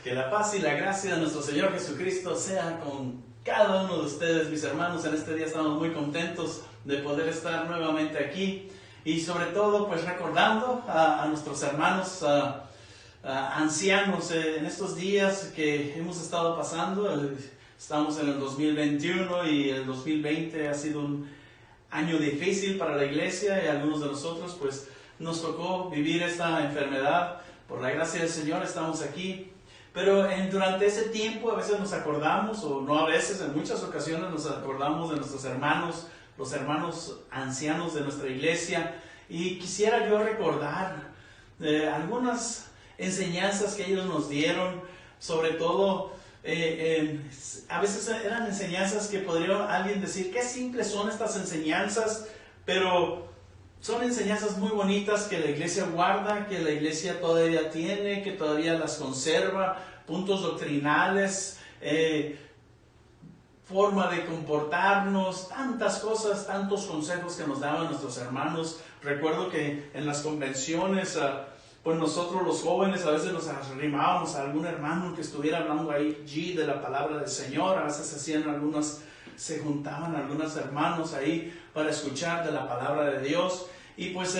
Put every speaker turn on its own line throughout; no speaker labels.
Que la paz y la gracia de nuestro Señor Jesucristo sea con cada uno de ustedes, mis hermanos. En este día estamos muy contentos de poder estar nuevamente aquí y sobre todo pues recordando a nuestros hermanos ancianos en estos días que hemos estado pasando. Estamos en el 2021 y el 2020 ha sido un año difícil para la iglesia y a algunos de nosotros pues nos tocó vivir esta enfermedad. Por la gracia del Señor estamos aquí. Pero durante ese tiempo a veces nos acordamos, o no a veces, en muchas ocasiones nos acordamos de nuestros hermanos, los hermanos ancianos de nuestra iglesia. Y quisiera yo recordar algunas enseñanzas que ellos nos dieron, sobre todo, a veces eran enseñanzas que podría alguien decir, qué simples son estas enseñanzas, pero son enseñanzas muy bonitas que la iglesia guarda, que la iglesia todavía tiene, que todavía las conserva, puntos doctrinales, forma de comportarnos, tantas cosas, tantos consejos que nos daban nuestros hermanos. Recuerdo que en las convenciones, pues nosotros los jóvenes a veces nos arrimábamos a algún hermano que estuviera hablando allí de la palabra del Señor. A veces se juntaban algunos hermanos ahí para escuchar de la palabra de Dios. Y pues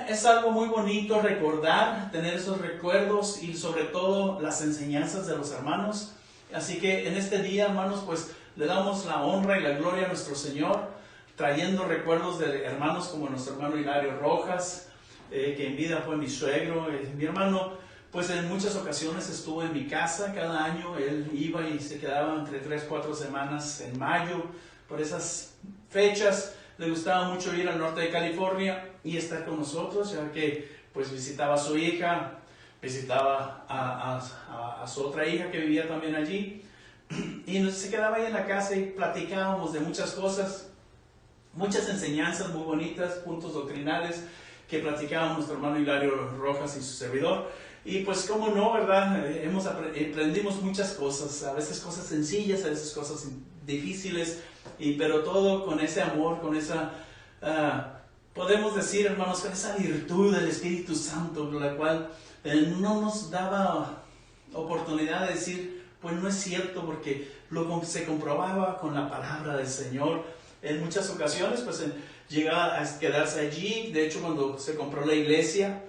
es algo muy bonito recordar, tener esos recuerdos y sobre todo las enseñanzas de los hermanos. Así que en este día, hermanos, pues le damos la honra y la gloria a nuestro Señor, trayendo recuerdos de hermanos como nuestro hermano Hilario Rojas, que en vida fue mi suegro. Mi hermano, pues en muchas ocasiones estuvo en mi casa. Cada año él iba y se quedaba entre 3-4 semanas en mayo. Por esas fechas le gustaba mucho ir al norte de California y estar con nosotros, ya que pues visitaba a su hija, visitaba a su otra hija que vivía también allí, y se quedaba ahí en la casa y platicábamos de muchas cosas, muchas enseñanzas muy bonitas, puntos doctrinales que platicábamos nuestro hermano Hilario Rojas y su servidor. Y pues cómo no, ¿verdad? Aprendimos muchas cosas, a veces cosas sencillas, a veces cosas difíciles, pero todo con ese amor, con esa, podemos decir, hermanos, con esa virtud del Espíritu Santo, la cual no nos daba oportunidad de decir, pues no es cierto, porque se comprobaba con la palabra del Señor. En muchas ocasiones, pues llegaba a quedarse allí. De hecho, cuando se compró la iglesia,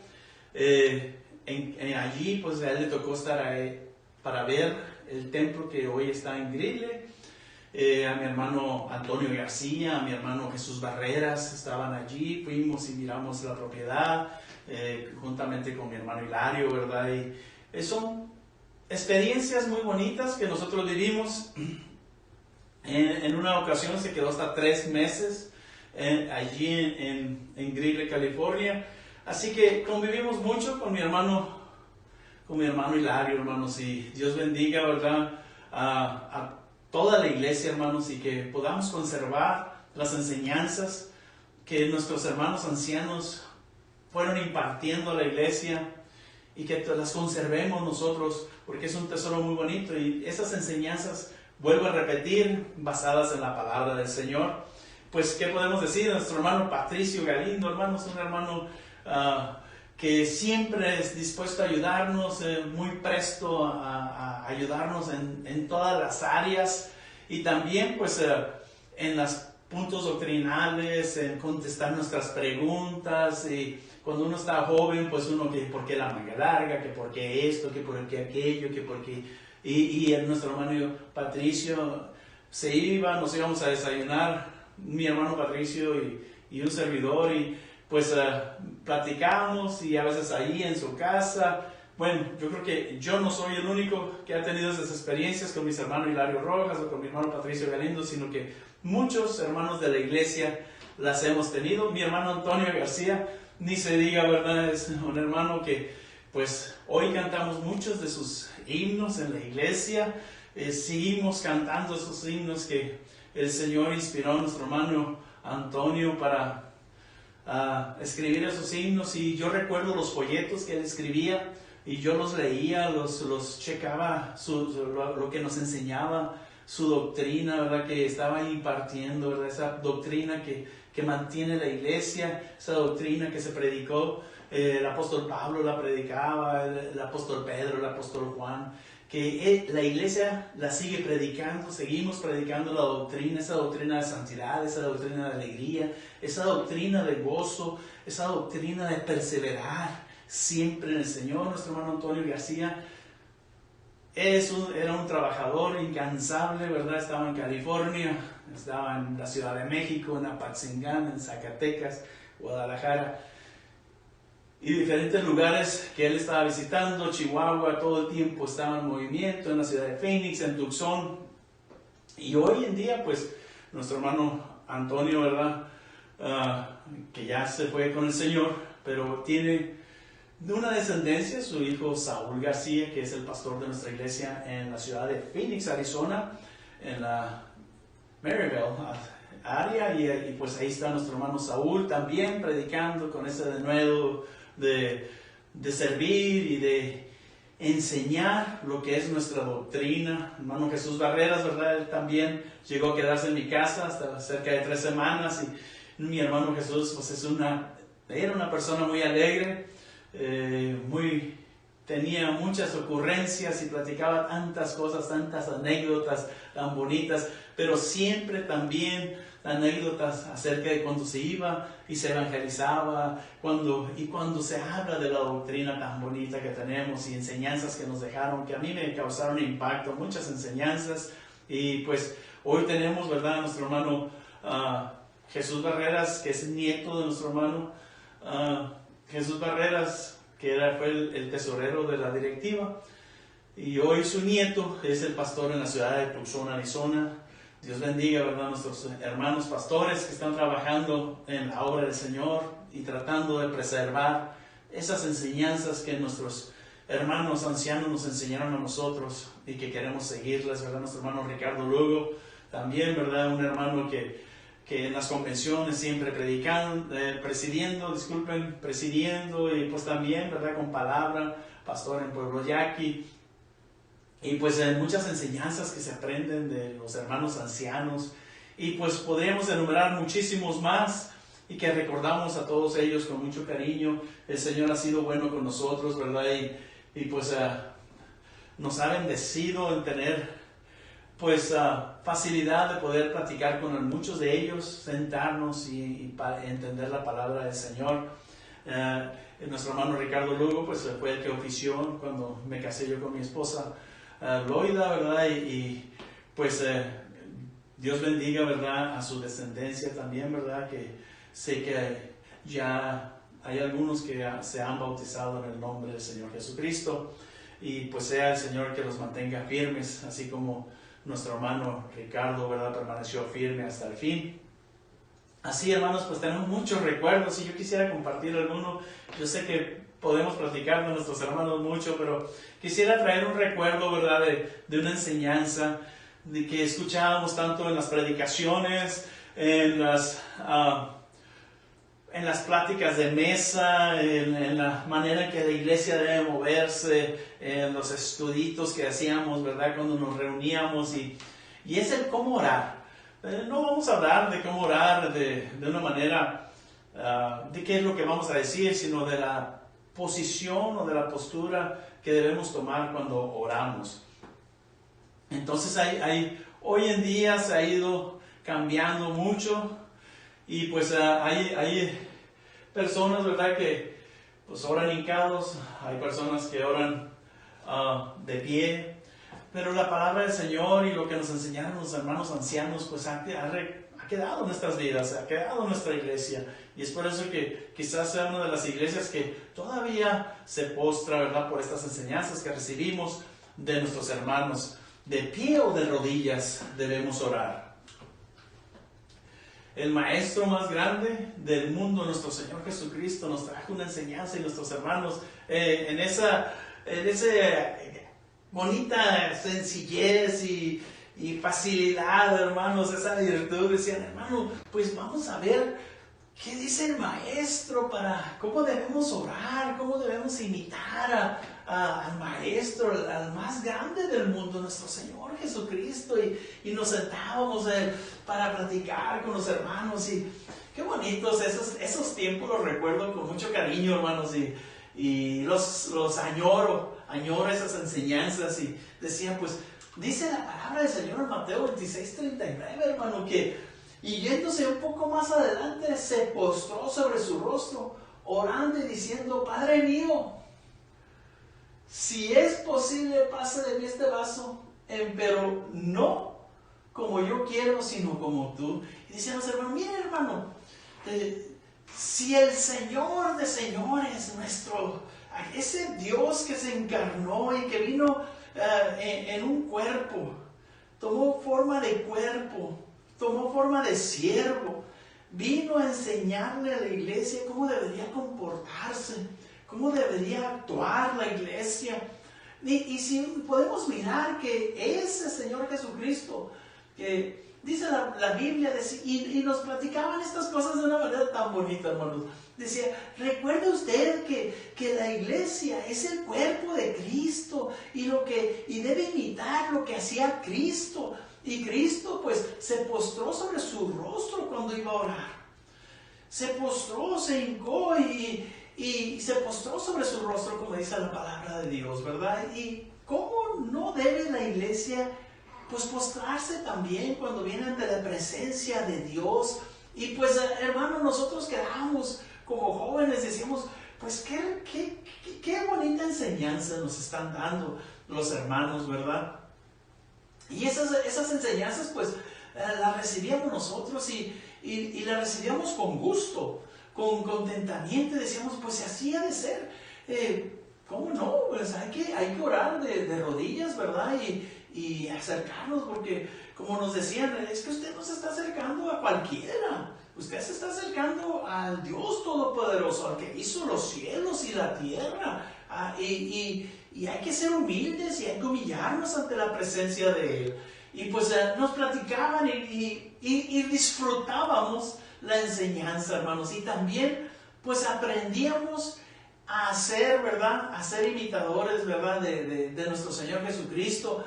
allí, pues a él le tocó estar ahí para ver el templo que hoy está en Greeley. A mi hermano Antonio García, a mi hermano Jesús Barreras estaban allí. Fuimos y miramos la propiedad juntamente con mi hermano Hilario, ¿verdad? Y son experiencias muy bonitas que nosotros vivimos. En una ocasión se quedó hasta 3 meses allí en Greeley, California. Así que convivimos mucho con mi hermano Hilario, hermanos, y Dios bendiga, ¿verdad? A toda la iglesia, hermanos, y que podamos conservar las enseñanzas que nuestros hermanos ancianos fueron impartiendo a la iglesia y que las conservemos nosotros, porque es un tesoro muy bonito. Y esas enseñanzas, vuelvo a repetir, basadas en la palabra del Señor. Pues, ¿qué podemos decir? Nuestro hermano Patricio Galindo, hermanos, un hermano que siempre es dispuesto a ayudarnos, muy presto a ayudarnos en todas las áreas, y también pues en los puntos doctrinales, en contestar nuestras preguntas. Y cuando uno está joven, pues uno que por qué la manga larga, que por qué esto, que por qué aquello, que por qué... Y nuestro hermano Patricio nos íbamos a desayunar, mi hermano Patricio y un servidor, y pues platicamos, y a veces ahí en su casa. Bueno, yo creo que yo no soy el único que ha tenido esas experiencias con mis hermanos Hilario Rojas o con mi hermano Patricio Galindo, sino que muchos hermanos de la iglesia las hemos tenido. Mi hermano Antonio García, ni se diga, ¿verdad? Es un hermano que pues hoy cantamos muchos de sus himnos en la iglesia. Seguimos cantando esos himnos que el Señor inspiró a nuestro hermano Antonio para escribir esos himnos. Y yo recuerdo los folletos que él escribía y yo los leía, los checaba, lo que nos enseñaba, su doctrina, ¿verdad? Que estaba impartiendo, ¿verdad? Esa doctrina que mantiene la iglesia, esa doctrina que se predicó el apóstol Pablo la predicaba, el apóstol Pedro, el apóstol Juan, que la iglesia la sigue predicando, seguimos predicando la doctrina, esa doctrina de santidad, esa doctrina de alegría, esa doctrina de gozo, esa doctrina de perseverar siempre en el Señor. Nuestro hermano Antonio García era un trabajador incansable, ¿verdad? Estaba en California, estaba en la Ciudad de México, en Apatzingán, en Zacatecas, Guadalajara y diferentes lugares que él estaba visitando. Chihuahua todo el tiempo estaba en movimiento, en la ciudad de Phoenix, en Tucson. Y hoy en día, pues, nuestro hermano Antonio, ¿verdad? Que ya se fue con el Señor, pero tiene de una descendencia, su hijo Saúl García, que es el pastor de nuestra iglesia en la ciudad de Phoenix, Arizona, en la Maryville área, y pues ahí está nuestro hermano Saúl también predicando con ese denuedo de servir y de enseñar lo que es nuestra doctrina. Hermano Jesús Barreras, ¿verdad? Él también llegó a quedarse en mi casa hasta cerca de 3 semanas, y mi hermano Jesús pues era una persona muy alegre, tenía muchas ocurrencias y platicaba tantas cosas, tantas anécdotas tan bonitas, pero siempre también anécdotas acerca de cuando se iba y se evangelizaba, cuando se habla de la doctrina tan bonita que tenemos y enseñanzas que nos dejaron, que a mí me causaron impacto, muchas enseñanzas. Y pues hoy tenemos, ¿verdad?, a nuestro hermano Jesús Barreras, que es nieto de nuestro hermano Jesús Barreras, que fue el tesorero de la directiva, y hoy su nieto es el pastor en la ciudad de Tucson, Arizona. Dios bendiga, ¿verdad?, a nuestros hermanos pastores que están trabajando en la obra del Señor y tratando de preservar esas enseñanzas que nuestros hermanos ancianos nos enseñaron a nosotros y que queremos seguirlas, ¿verdad? Nuestro hermano Ricardo Lugo, también, ¿verdad?, un hermano que en las convenciones siempre presidiendo, y pues también, ¿verdad?, con palabra, pastor en Pueblo Yaqui. Y pues muchas enseñanzas que se aprenden de los hermanos ancianos, y pues podríamos enumerar muchísimos más y que recordamos a todos ellos con mucho cariño. El Señor ha sido bueno con nosotros, ¿verdad? Y pues nos ha bendecido en tener pues facilidad de poder platicar con muchos de ellos, sentarnos y entender la palabra del Señor. Nuestro hermano Ricardo Lugo pues fue el que ofició cuando me casé yo con mi esposa Loida, ¿verdad? Y pues Dios bendiga, ¿verdad?, a su descendencia también, ¿verdad? Que sé que ya hay algunos que se han bautizado en el nombre del Señor Jesucristo, y pues sea el Señor que los mantenga firmes, así como nuestro hermano Ricardo, ¿verdad?, permaneció firme hasta el fin. Así, hermanos, pues tenemos muchos recuerdos y yo quisiera compartir alguno. Yo sé que podemos platicar con nuestros hermanos mucho, pero quisiera traer un recuerdo, ¿verdad?, de una enseñanza de que escuchábamos tanto en las predicaciones, en las pláticas de mesa, en la manera en que la iglesia debe moverse, en los estuditos que hacíamos, ¿verdad?, cuando nos reuníamos, y es el cómo orar. No vamos a hablar de cómo orar de una manera, de qué es lo que vamos a decir, sino de la posición o de la postura que debemos tomar cuando oramos. Entonces hoy en día se ha ido cambiando mucho, y pues hay personas, ¿verdad?, que pues oran hincados, hay personas que oran de pie, pero la palabra del Señor y lo que nos enseñaron los hermanos ancianos pues ha quedado en nuestras vidas, ha quedado en nuestra iglesia, y es por eso que quizás sea una de las iglesias que todavía se postra, ¿verdad?, por estas enseñanzas que recibimos de nuestros hermanos. De pie o de rodillas debemos orar. El maestro más grande del mundo, nuestro Señor Jesucristo, nos trajo una enseñanza, y nuestros hermanos en esa bonita sencillez y facilidad, hermanos, esa virtud, decían, hermano, pues vamos a ver qué dice el maestro, cómo debemos orar, cómo debemos imitar al maestro, al más grande del mundo, nuestro Señor Jesucristo. Y nos sentábamos para platicar con los hermanos, qué bonitos esos tiempos, los recuerdo con mucho cariño, hermanos, y los añoro esas enseñanzas. Y decía, pues, dice la palabra del Señor en Mateo 26:39, hermano, que y yéndose un poco más adelante, se postró sobre su rostro, orando y diciendo, Padre mío, si es posible, pase de mí este vaso, pero no como yo quiero, sino como tú. Y decían los hermanos, mire, hermano, si el Señor de señores, ese Dios que se encarnó y que vino en un cuerpo, tomó forma de cuerpo, tomó forma de siervo, vino a enseñarle a la iglesia cómo debería comportarse, cómo debería actuar la iglesia. Y si podemos mirar que ese Señor Jesucristo, que dice la Biblia, y nos platicaban estas cosas de una manera tan bonita, hermanos. Decía, recuerde usted que la iglesia es el cuerpo de Cristo y debe imitar lo que hacía Cristo. Y Cristo pues se postró sobre su rostro cuando iba a orar. Se postró, se hincó y se postró sobre su rostro, como dice la palabra de Dios, ¿verdad? Y cómo no debe la iglesia pues postrarse también cuando viene ante la presencia de Dios. Y pues hermanos, nosotros quedamos como jóvenes, decíamos, pues qué bonita enseñanza nos están dando los hermanos, ¿verdad? Y esas enseñanzas pues las recibíamos nosotros y las recibíamos con gusto, con contentamiento. Decíamos, pues así ha de ser. ¿Cómo no? Pues hay que orar de rodillas, ¿verdad? Y acercarnos, porque como nos decían, es que usted no se está acercando a cualquiera. Usted se está acercando al Dios Todopoderoso, al que hizo los cielos y la tierra. Y hay que ser humildes y hay que humillarnos ante la presencia de Él. Y pues nos platicaban y disfrutábamos la enseñanza, hermanos. Y también pues aprendíamos a ser, ¿verdad? A ser imitadores, ¿verdad? De nuestro Señor Jesucristo.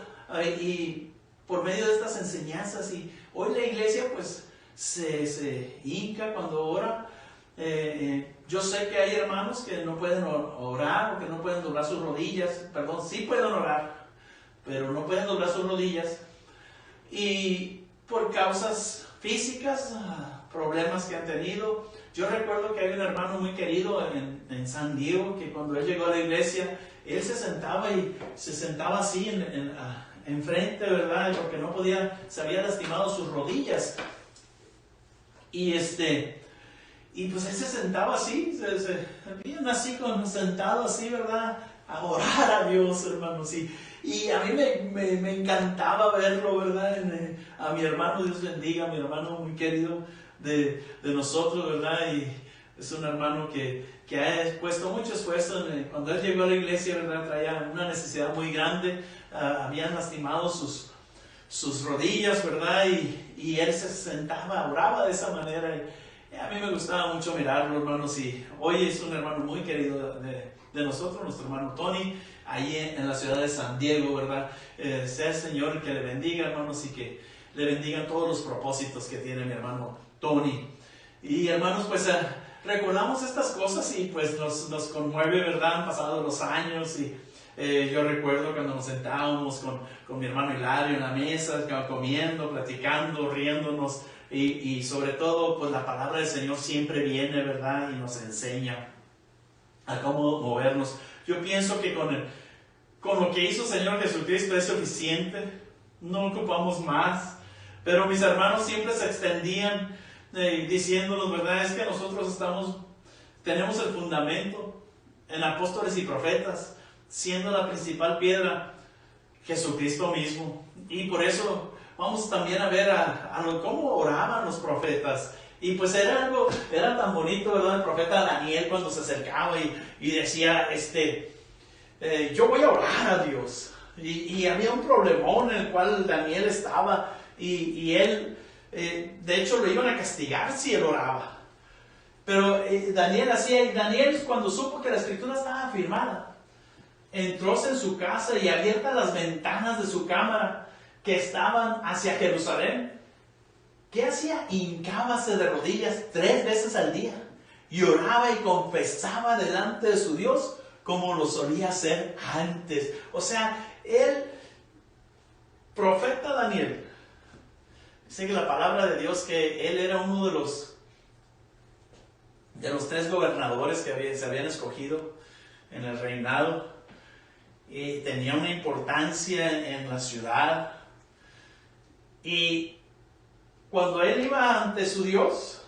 Y por medio de estas enseñanzas. Y hoy la iglesia pues se hinca cuando ora. Yo sé que hay hermanos que no pueden orar o que no pueden doblar sus rodillas. Perdón, sí pueden orar, pero no pueden doblar sus rodillas. Y por causas físicas, problemas que han tenido. Yo recuerdo que hay un hermano muy querido en San Diego, que cuando él llegó a la iglesia, él se sentaba así enfrente, ¿verdad? Porque no podía, se había lastimado sus rodillas. Y pues él se sentaba así, bien así, sentado así, ¿verdad? A orar a Dios, hermanos. Y a mí me encantaba verlo, ¿verdad? A mi hermano, Dios bendiga, a mi hermano muy querido de nosotros, ¿verdad? Y es un hermano que ha puesto mucho esfuerzo. Cuando él llegó a la iglesia, ¿verdad? Traía una necesidad muy grande. Habían lastimado sus rodillas, ¿verdad? Y él se sentaba, oraba de esa manera. Y a mí me gustaba mucho mirarlo, hermanos. Y hoy es un hermano muy querido de nosotros, nuestro hermano Tony, ahí en la ciudad de San Diego, ¿verdad? Sea el Señor que le bendiga, hermanos, y que le bendiga todos los propósitos que tiene mi hermano Tony. Y hermanos, pues recordamos estas cosas y pues nos conmueve, ¿verdad? Han pasado los años y yo recuerdo cuando nos sentábamos con mi hermano Hilario en la mesa, comiendo, platicando, riéndonos y sobre todo pues la palabra del Señor siempre viene, ¿verdad? Y nos enseña a cómo movernos. Yo pienso que con lo que hizo el Señor Jesucristo es suficiente, no ocupamos más, pero mis hermanos siempre se extendían diciéndonos, ¿verdad? Es que nosotros tenemos el fundamento en apóstoles y profetas, siendo la principal piedra Jesucristo mismo. Y por eso vamos también a ver cómo oraban los profetas. Y pues era tan bonito, ¿verdad? El profeta Daniel cuando se acercaba y decía, yo voy a orar a Dios. Y había un problemón en el cual Daniel estaba y él, de hecho lo iban a castigar si él oraba. Pero Daniel cuando supo que la escritura estaba firmada, entróse en su casa y abiertas las ventanas de su cámara que estaban hacia Jerusalén, ¿Qué hacía? Hincábase de rodillas 3 veces al día. Y oraba y confesaba delante de su Dios como lo solía hacer antes. O sea, el profeta Daniel, dice que la palabra de Dios que él era uno de los 3 gobernadores que se habían escogido en el reinado. Y tenía una importancia en la ciudad. Y cuando él iba ante su Dios,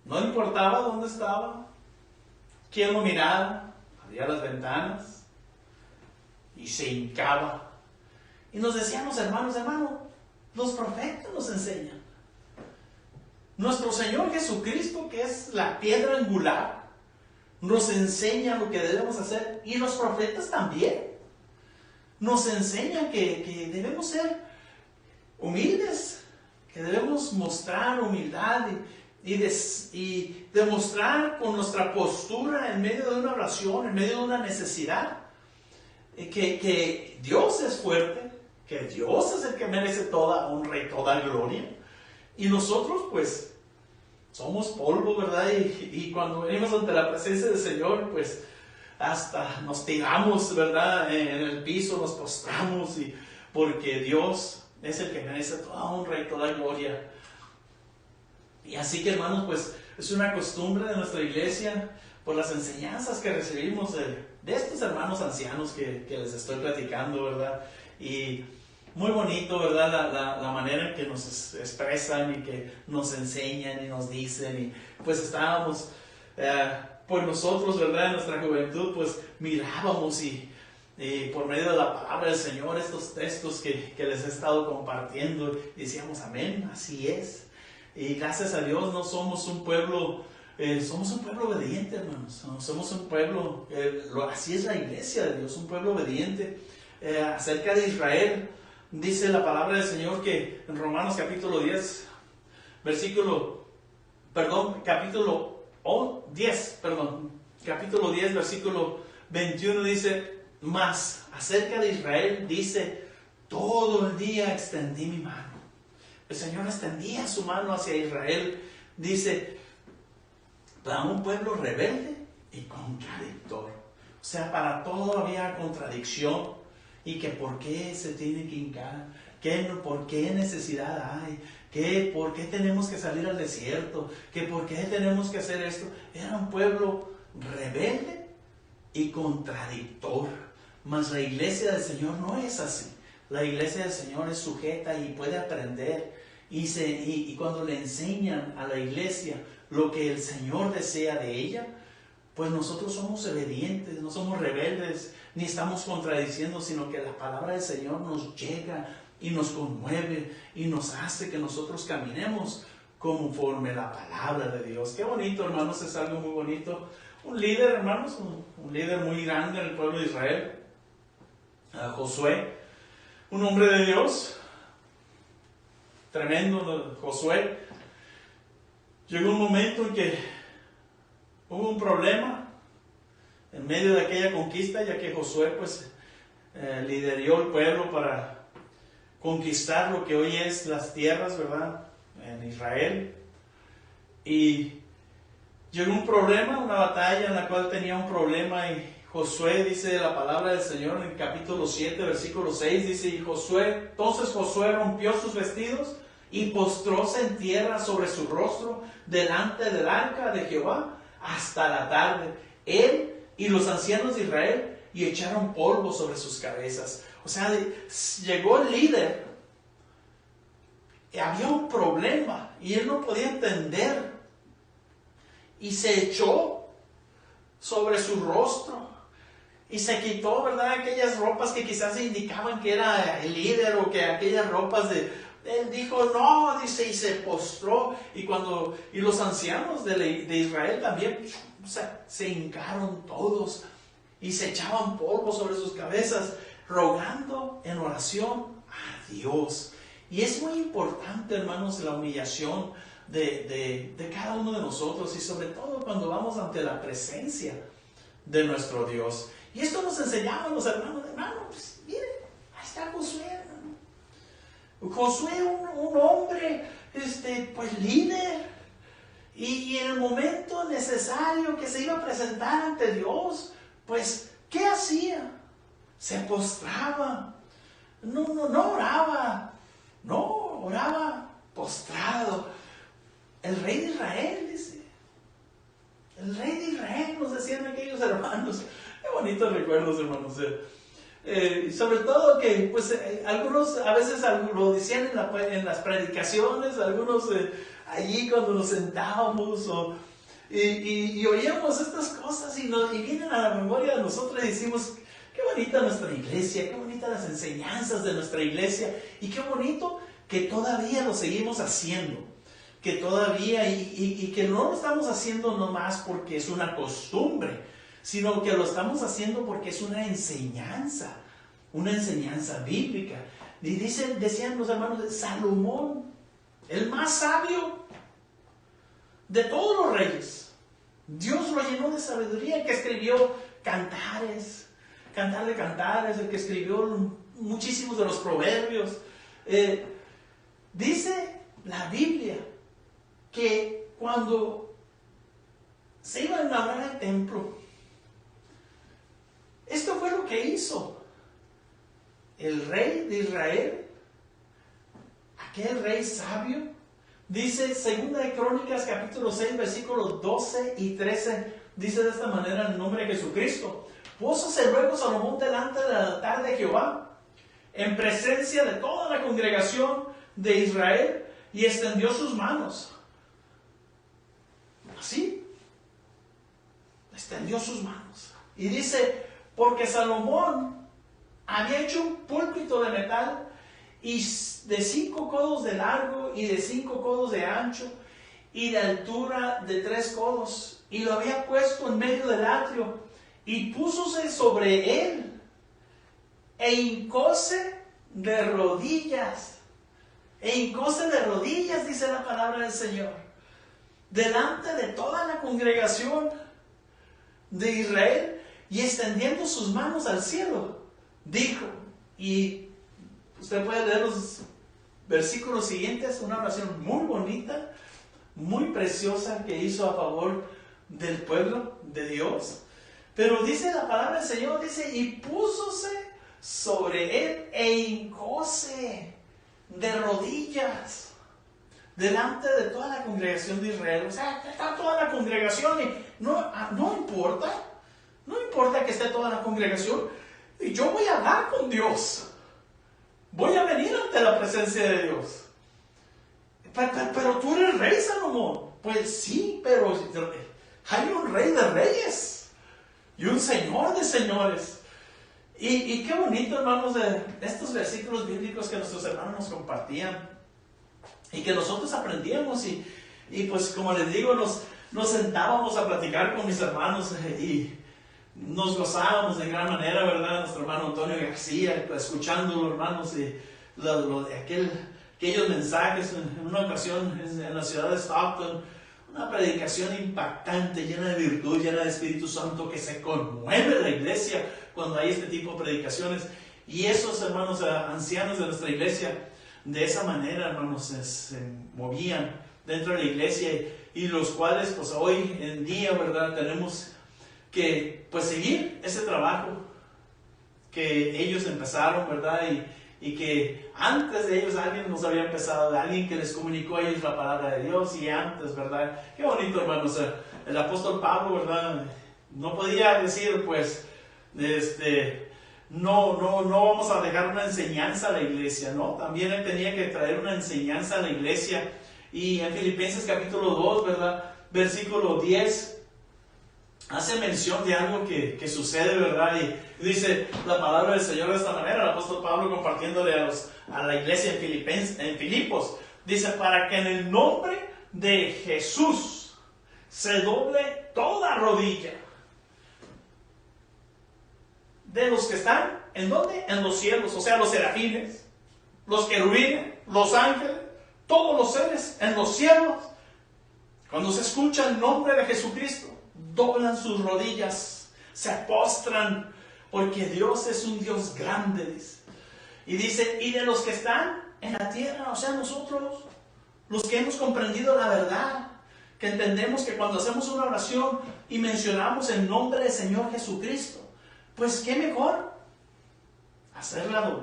no importaba dónde estaba, quién lo miraba, abría las ventanas y se hincaba. Y nos decían los hermanos, los profetas nos enseñan. Nuestro Señor Jesucristo, que es la piedra angular, nos enseña lo que debemos hacer. Y los profetas también nos enseñan que debemos ser humildes, que debemos mostrar humildad y demostrar con nuestra postura en medio de una oración, en medio de una necesidad, que Dios es fuerte, que Dios es el que merece toda honra y toda gloria. Y nosotros pues somos polvo, ¿verdad? Y cuando venimos ante la presencia del Señor, pues hasta nos tiramos, ¿verdad? En el piso, nos postramos, porque Dios es el que merece toda honra y toda gloria. Y así que, hermanos, pues es una costumbre de nuestra iglesia, por las enseñanzas que recibimos de estos hermanos ancianos que les estoy platicando, ¿verdad? Y muy bonito, ¿verdad? La manera en que nos expresan y que nos enseñan y nos dicen. Y pues estábamos, pues nosotros, ¿verdad? En nuestra juventud, pues mirábamos y por medio de la palabra del Señor, estos textos que les he estado compartiendo, y decíamos, amén, así es. Y gracias a Dios no somos un pueblo, somos un pueblo obediente, hermanos. Somos un pueblo, así es la iglesia de Dios, un pueblo obediente. Acerca de Israel, dice la palabra del Señor que en Romanos capítulo 10, capítulo 10, versículo 21 dice, mas acerca de Israel dice, todo el día extendí mi mano. El Señor extendía su mano hacia Israel, dice, para un pueblo rebelde y contradictor. O sea, para todo había contradicción. Y que por qué se tiene que hincar, por qué necesidad hay, por qué tenemos que salir al desierto, por qué tenemos que hacer esto. Era un pueblo rebelde y contradictor. Mas la iglesia del Señor no es así. La iglesia del Señor es sujeta y puede aprender. Y cuando le enseñan a la iglesia lo que el Señor desea de ella, pues nosotros somos obedientes, no somos rebeldes, ni estamos contradiciendo, sino que la palabra del Señor nos llega y nos conmueve y nos hace que nosotros caminemos conforme la palabra de Dios. Qué bonito, hermanos, es algo muy bonito. Un líder, hermanos, un líder muy grande en el pueblo de Israel, Josué, un hombre de Dios, tremendo Josué. Llegó un momento en que hubo un problema en medio de aquella conquista, ya que Josué pues lideró el pueblo para conquistar lo que hoy es las tierras, ¿verdad? En Israel. Y llegó un problema, una batalla en la cual tenía un problema, y Josué, dice la palabra del Señor en el capítulo 7, versículo 6, dice, entonces Josué rompió sus vestidos y postróse en tierra sobre su rostro delante del arca de Jehová hasta la tarde, él y los ancianos de Israel, y echaron polvo sobre sus cabezas. O sea, llegó el líder, y había un problema, y él no podía entender, y se echó sobre su rostro, y se quitó, ¿verdad?, aquellas ropas que quizás indicaban que era el líder, o que aquellas ropas él dijo, no, dice, y se postró, y los ancianos de Israel también, o sea, se hincaron todos y se echaban polvo sobre sus cabezas, rogando en oración a Dios. Y es muy importante, hermanos, la humillación de cada uno de nosotros, y sobre todo cuando vamos ante la presencia de nuestro Dios. Y esto nos enseñaban los hermanos, pues miren, ahí está Josué, hermano. Josué, un hombre, pues líder, y en el momento necesario que se iba a presentar ante Dios, pues, ¿qué hacía? Se postraba. No oraba. No, oraba postrado. El rey de Israel, dice. El rey de Israel, nos decían aquellos hermanos. Qué bonitos recuerdos, hermanos. Sobre todo que, pues, algunos a veces lo decían en las predicaciones, algunos allí cuando nos sentábamos y oíamos estas cosas y vienen a la memoria de nosotros y decimos, qué bonita nuestra iglesia, qué bonitas las enseñanzas de nuestra iglesia y qué bonito que todavía lo seguimos haciendo, que todavía y que no lo estamos haciendo nomás porque es una costumbre, sino que lo estamos haciendo porque es una enseñanza bíblica. Y decían los hermanos de Salomón, el más sabio de todos los reyes. Dios lo llenó de sabiduría, el que escribió Cantares, Cantar de Cantares, el que escribió muchísimos de los proverbios. Dice la Biblia que cuando se iba a inaugurar el templo, esto fue lo que hizo el rey de Israel, aquel rey sabio. Dice 2 de Crónicas capítulo 6 versículos 12 y 13, dice de esta manera en el nombre de Jesucristo: púsose luego Salomón delante del altar de Jehová, en presencia de toda la congregación de Israel, y extendió sus manos. Así, extendió sus manos. Y dice, porque Salomón había hecho un púlpito de metal y de 5 codos de largo y de 5 codos de ancho y de altura de 3 codos, y lo había puesto en medio del atrio, y púsose sobre él e hincóse de rodillas. E hincóse de rodillas, dice la palabra del Señor, delante de toda la congregación de Israel, y extendiendo sus manos al cielo, dijo, y usted puede leer los versículos siguientes, una oración muy bonita, muy preciosa que hizo a favor del pueblo de Dios. Pero dice la palabra del Señor, dice, y púsose sobre él e hincóse de rodillas delante de toda la congregación de Israel. O sea, está toda la congregación y no importa que esté toda la congregación. Y yo voy a hablar con Dios. Voy a venir ante la presencia de Dios. Pero tú eres rey, Salomón. Pues sí, pero hay un rey de reyes y un señor de señores. Y qué bonito, hermanos, de estos versículos bíblicos que nuestros hermanos nos compartían y que nosotros aprendíamos. Y pues, como les digo, nos sentábamos a platicar con mis hermanos y nos gozábamos de gran manera, ¿verdad? Nuestro hermano Antonio García, escuchándolo, hermanos, y aquellos mensajes. En una ocasión en la ciudad de Stockton, una predicación impactante, llena de virtud, llena de Espíritu Santo, que se conmueve la iglesia cuando hay este tipo de predicaciones. Y esos hermanos ancianos de nuestra iglesia, de esa manera, hermanos, se movían dentro de la iglesia, y los cuales, pues hoy en día, ¿verdad?, tenemos que, pues, seguir ese trabajo que ellos empezaron, ¿verdad? Y que antes de ellos alguien nos había empezado, alguien que les comunicó a ellos la palabra de Dios, y antes, ¿verdad? Qué bonito, hermanos. El apóstol Pablo, ¿verdad?, no podía decir, pues, no vamos a dejar una enseñanza a la iglesia, ¿no? También él tenía que traer una enseñanza a la iglesia. Y en Filipenses capítulo 2, ¿verdad?, versículo 10, hace mención de algo que sucede, ¿verdad? Y dice la palabra del Señor de esta manera, el apóstol Pablo compartiéndole a la iglesia en Filipos, dice, para que en el nombre de Jesús se doble toda rodilla de los que están, ¿en dónde? En los cielos, o sea, los serafines, los querubines, los ángeles, todos los seres en los cielos. Cuando se escucha el nombre de Jesucristo, doblan sus rodillas, se postran, porque Dios es un Dios grande, dice. Y dice, y de los que están en la tierra, o sea, nosotros, los que hemos comprendido la verdad, que entendemos que cuando hacemos una oración y mencionamos el nombre del Señor Jesucristo, pues qué mejor hacerla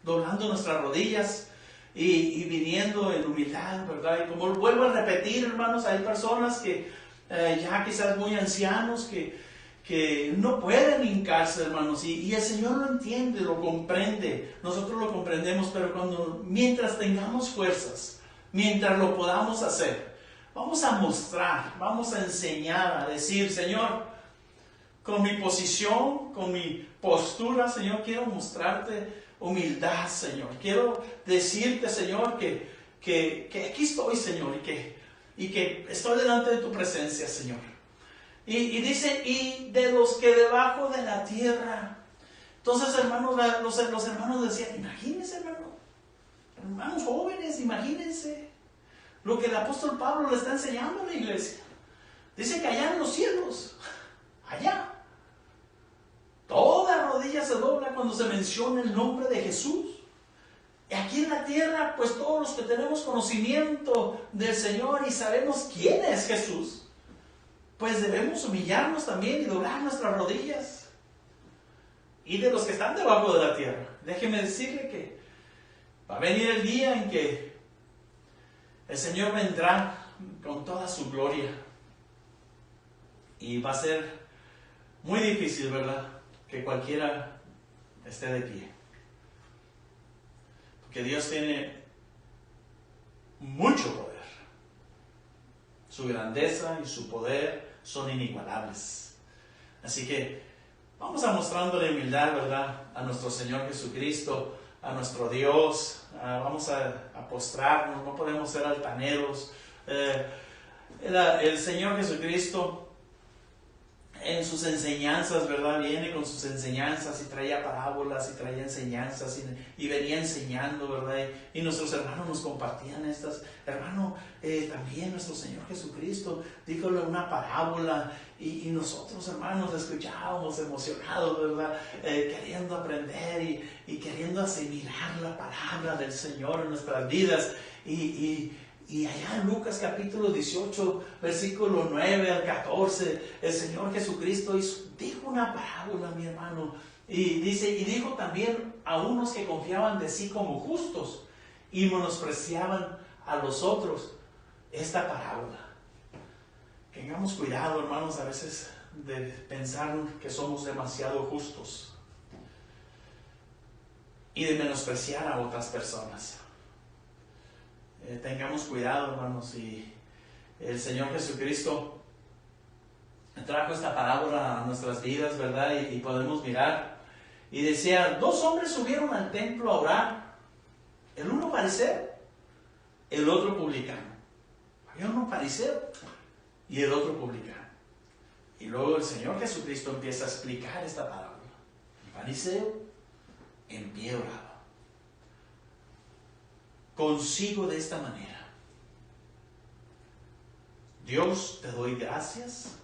doblando nuestras rodillas y viniendo en humildad, ¿verdad? Y como vuelvo a repetir, hermanos, hay personas que ya quizás muy ancianos que no pueden hincarse, hermanos, y el Señor lo entiende, lo comprende, nosotros lo comprendemos, pero mientras tengamos fuerzas, mientras lo podamos hacer, vamos a mostrar, vamos a enseñar, a decir, Señor, con mi posición, con mi postura, Señor, quiero mostrarte humildad, Señor. Quiero decirte, Señor, que aquí estoy, Señor, y que estoy delante de tu presencia, Señor. Y dice, y de los que debajo de la tierra. Entonces, hermanos, los hermanos decían, imagínense, hermanos jóvenes, imagínense lo que el apóstol Pablo le está enseñando a la iglesia. Dice que allá en los cielos, allá, toda rodilla se dobla cuando se menciona el nombre de Jesús. Y aquí en la tierra, pues todos los que tenemos conocimiento del Señor y sabemos quién es Jesús, pues debemos humillarnos también y doblar nuestras rodillas. Y de los que están debajo de la tierra, déjeme decirle que va a venir el día en que el Señor vendrá con toda su gloria. Y va a ser muy difícil, ¿verdad?, que cualquiera esté de pie. Porque Dios tiene mucho poder. Su grandeza y su poder son inigualables. Así que vamos a mostrándole humildad, ¿verdad?, a nuestro Señor Jesucristo, a nuestro Dios. Vamos a postrarnos, no podemos ser altaneros. El Señor Jesucristo, en sus enseñanzas, ¿verdad?, viene con sus enseñanzas y traía parábolas y traía enseñanzas y venía enseñando, ¿verdad? Y nuestros hermanos nos compartían estas. Hermano, también nuestro Señor Jesucristo díjole una parábola y nosotros, hermanos, escuchábamos emocionados, ¿verdad? Queriendo aprender y queriendo asimilar la palabra del Señor en nuestras vidas. Y allá en Lucas capítulo 18, versículo 9 al 14, el Señor Jesucristo dijo una parábola, mi hermano. Y dijo también a unos que confiaban de sí como justos y menospreciaban a los otros esta parábola. Tengamos cuidado, hermanos, a veces de pensar que somos demasiado justos y de menospreciar a otras personas. Tengamos cuidado, hermanos, y el Señor Jesucristo trajo esta parábola a nuestras vidas, ¿verdad? Y podemos mirar. Y decía, 2 hombres subieron al templo a orar, el uno fariseo, el otro publicano. Había uno fariseo y el otro publicano. Y luego el Señor Jesucristo empieza a explicar esta parábola. El fariseo en pie oraba. Consigo de esta manera: Dios, te doy gracias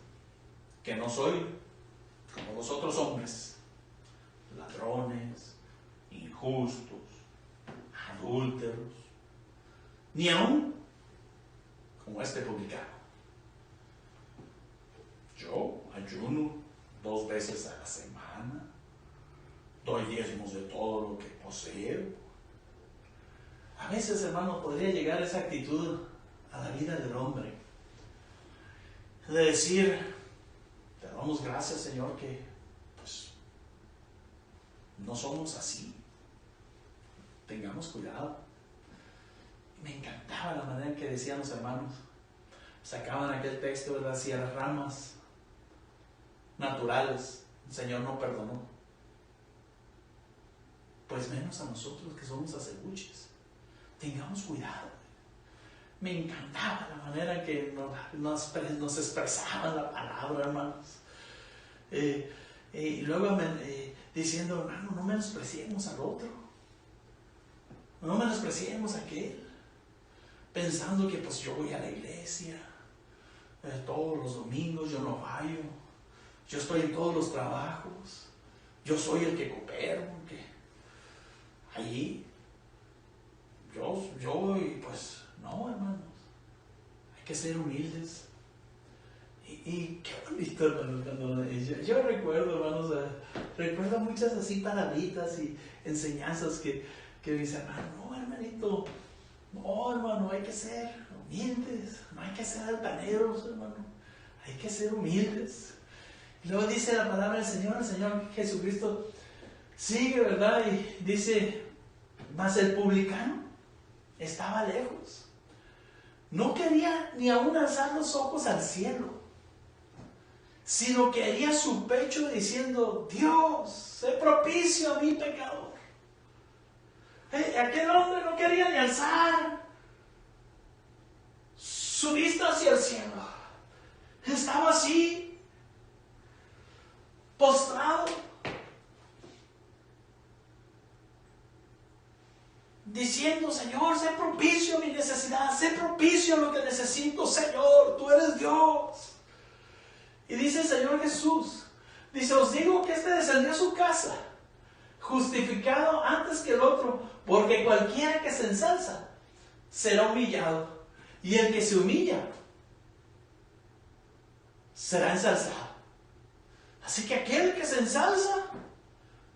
que no soy como los otros hombres, ladrones, injustos, adúlteros, ni aún como este publicano. Yo ayuno 2 veces a la semana, doy diezmos de todo lo que poseo. A veces, hermano, podría llegar esa actitud a la vida del hombre, de decir, te damos gracias, Señor, que pues no somos así. Tengamos cuidado. Me encantaba la manera en que decían los hermanos. Sacaban aquel texto, ¿verdad? Si a las ramas naturales el Señor no perdonó, pues menos a nosotros que somos acebuches. Tengamos cuidado. Me encantaba la manera en que nos expresaban la palabra, hermanos. Y luego diciendo, hermano, no menospreciemos al otro. No menospreciemos a aquel. Pensando que pues yo voy a la iglesia todos los domingos, yo no fallo. Yo estoy en todos los trabajos. Yo soy el que coopero. Allí y pues, no, hermanos, hay que ser humildes. Y qué bonito, hermanos, cuando yo recuerdo, hermanos, recuerdo muchas así palabritas y enseñanzas que mis hermanos, no, hermanito, no, hermano, hay que ser humildes, no hay que ser altaneros, hermano, hay que ser humildes. Y luego dice la palabra del Señor, el Señor Jesucristo sigue, ¿verdad? Y dice, mas el publicano estaba lejos, no quería ni aún alzar los ojos al cielo, sino que hería su pecho diciendo, Dios, sé propicio a mi pecador. Aquel hombre no quería ni alzar su vista hacia el cielo. Estaba así, postrado, diciendo, Señor, sé propicio a mi necesidad, sé propicio a lo que necesito, Señor, tú eres Dios. Y dice el Señor Jesús, dice, os digo que este descendió a su casa, justificado antes que el otro, porque cualquiera que se ensalza será humillado, y el que se humilla será ensalzado. Así que aquel que se ensalza,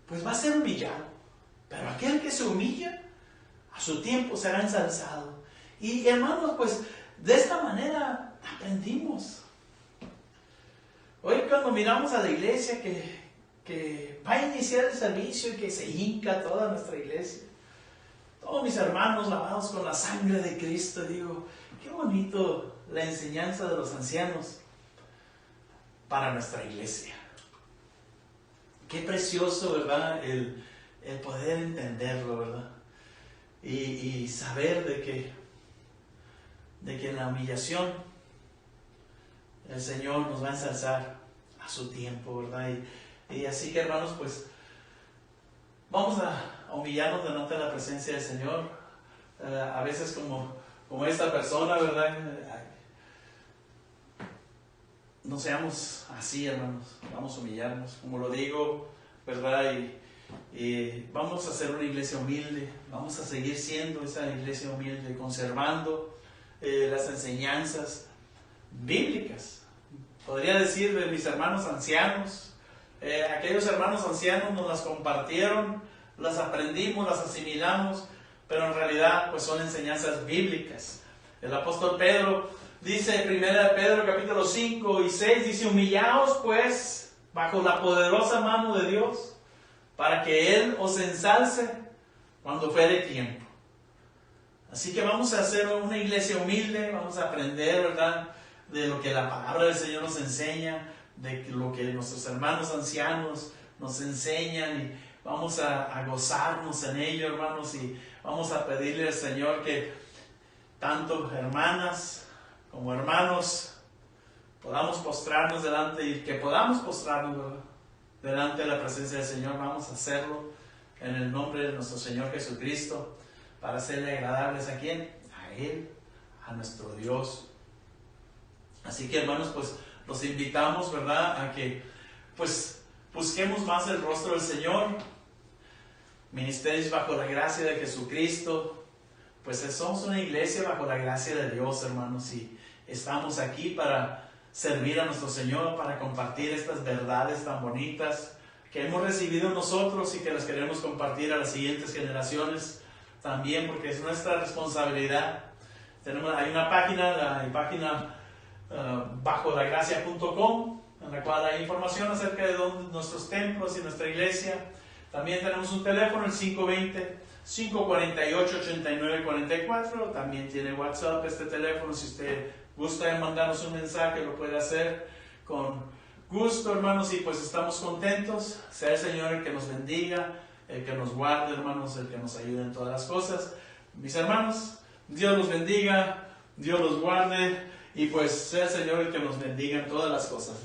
pues va a ser humillado, pero aquel que se humilla, a su tiempo será ensalzado. Y hermanos, pues de esta manera aprendimos. Hoy cuando miramos a la iglesia que va a iniciar el servicio y que se hinca toda nuestra iglesia, todos mis hermanos lavados con la sangre de Cristo, digo, qué bonito la enseñanza de los ancianos para nuestra iglesia. Qué precioso, ¿verdad? El poder entenderlo, ¿verdad? Y saber de que en la humillación el Señor nos va a ensalzar a su tiempo, ¿verdad? Y así que, hermanos, pues vamos a humillarnos delante de la presencia del Señor. A veces como esta persona, ¿verdad? No seamos así, hermanos. Vamos a humillarnos, como lo digo, ¿verdad? Y vamos a ser una iglesia humilde. Vamos a seguir siendo esa iglesia humilde, conservando las enseñanzas bíblicas. Podría decir de mis hermanos ancianos. Aquellos hermanos ancianos nos las compartieron, las aprendimos, las asimilamos, pero en realidad pues son enseñanzas bíblicas. El apóstol Pedro dice, 1 Pedro capítulo 5 y 6, dice, humillaos pues bajo la poderosa mano de Dios, para que Él os ensalce cuando fuere tiempo. Así que vamos a hacer una iglesia humilde, vamos a aprender, ¿verdad?, de lo que la palabra del Señor nos enseña, de lo que nuestros hermanos ancianos nos enseñan, y vamos a gozarnos en ello, hermanos, y vamos a pedirle al Señor que tanto hermanas como hermanos podamos postrarnos delante, y que podamos postrarnos, ¿verdad?, delante de la presencia del Señor. Vamos a hacerlo en el nombre de nuestro Señor Jesucristo, para hacerle agradables a ¿quién? A Él, a nuestro Dios. Así que, hermanos, pues los invitamos, ¿verdad?, a que pues busquemos más el rostro del Señor. Ministerios bajo la gracia de Jesucristo. Pues somos una iglesia bajo la gracia de Dios, hermanos, y estamos aquí para servir a nuestro Señor, para compartir estas verdades tan bonitas que hemos recibido nosotros y que las queremos compartir a las siguientes generaciones también, porque es nuestra responsabilidad. Hay una página bajolagracia.com, en la cual hay información acerca de nuestros templos y nuestra iglesia. También tenemos un teléfono, el 520-548-8944. También tiene WhatsApp este teléfono. Si usted gusta mandarnos un mensaje, lo puede hacer con gusto, hermanos. Y pues estamos contentos. Sea el Señor el que nos bendiga, el que nos guarde, hermanos, el que nos ayude en todas las cosas. Mis hermanos, Dios los bendiga, Dios los guarde, y pues sea el Señor el que nos bendiga en todas las cosas.